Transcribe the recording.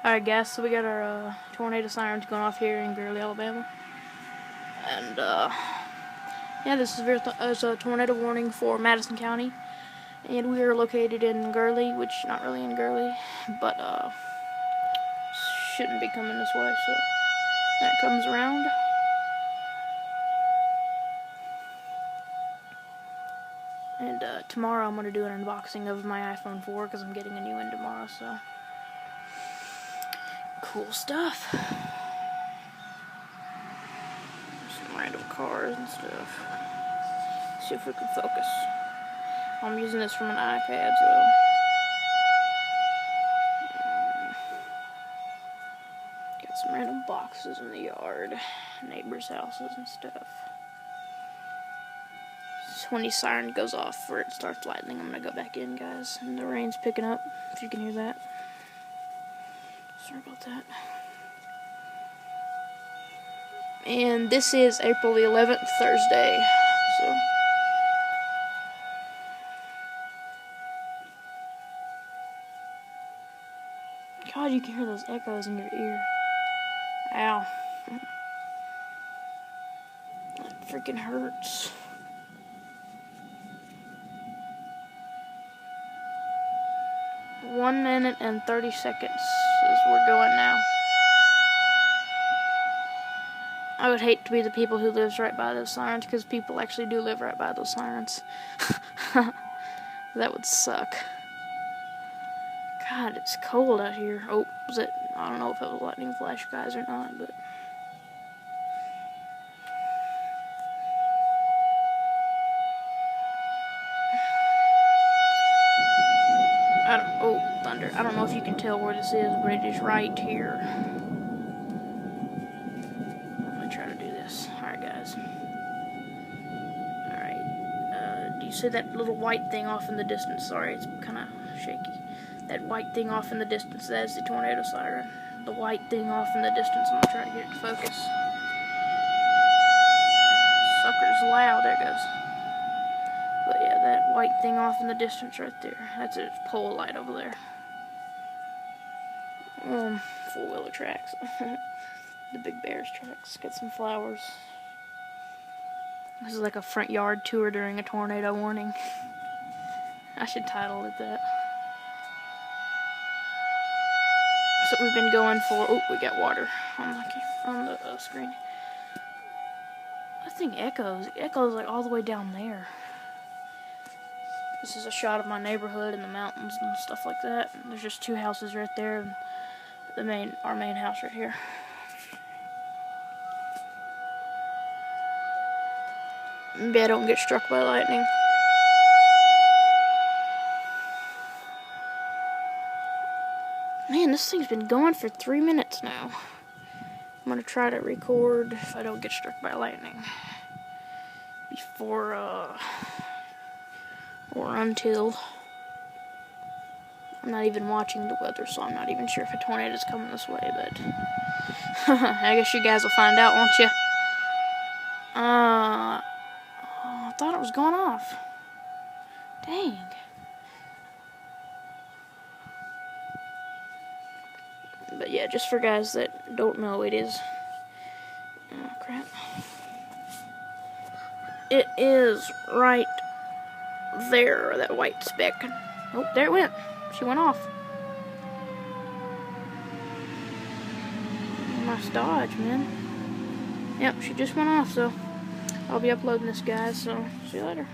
Alright guys, so we got our tornado sirens going off here in Gurley, Alabama. And yeah, this is a tornado warning for Madison County. And we are located in Gurley, which not really in Gurley, but shouldn't be coming this way, so that comes around. And tomorrow I'm going to do an unboxing of my iPhone 4 because I'm getting a new one tomorrow, so cool stuff. Some random cars and stuff. Let's see if we can focus. I'm using this from an iPad, so got some random boxes in the yard, neighbors' houses and stuff. So when the siren goes off or it starts lightning, I'm gonna go back in, guys. And the rain's picking up, if you can hear that. Sorry about that. And this is April the 11th, Thursday. So God, you can hear those echoes in your ear. Ow. That freaking hurts. One minute and 30 seconds is we're going now. I would hate to be the people who lives right by those sirens, because people actually do live right by those sirens. That would suck. God, it's cold out here. Oh, was it? I don't know if it was lightning flash, guys, or not, but oh, thunder. I don't know if you can tell where this is, but it is right here. I'm gonna try to do this. Alright, guys. Alright. Do you see that little white thing off in the distance? Sorry, it's kind of shaky. That white thing off in the distance, that is the tornado siren. The white thing off in the distance, I'm gonna try to get it to focus. Sucker's loud, there it goes. But yeah, that white thing off in the distance right there, that's a pole light over there. Four-wheeler tracks. The Big Bears tracks. Got some flowers. This is like a front yard tour during a tornado warning. I should title it that. So we've been going for. Oh, we got water on the screen. That thing echoes. It echoes like all the way down there. This is a shot of my neighborhood and the mountains and stuff like that. There's just two houses right there, and our main house right here. Maybe I don't get struck by lightning. Man, this thing's been going for 3 minutes now. I'm gonna try to record if I don't get struck by lightning before or until. I'm not even watching the weather, so I'm not even sure if a tornado's coming this way, but I guess you guys will find out, won't you? I thought it was going off. Dang. But yeah, just for guys that don't know, it is. Oh, crap. It is right there, that white speck. Oh, there it went. She went off. Nice dodge, man. Yep, she just went off, so I'll be uploading this, guys, so see you later.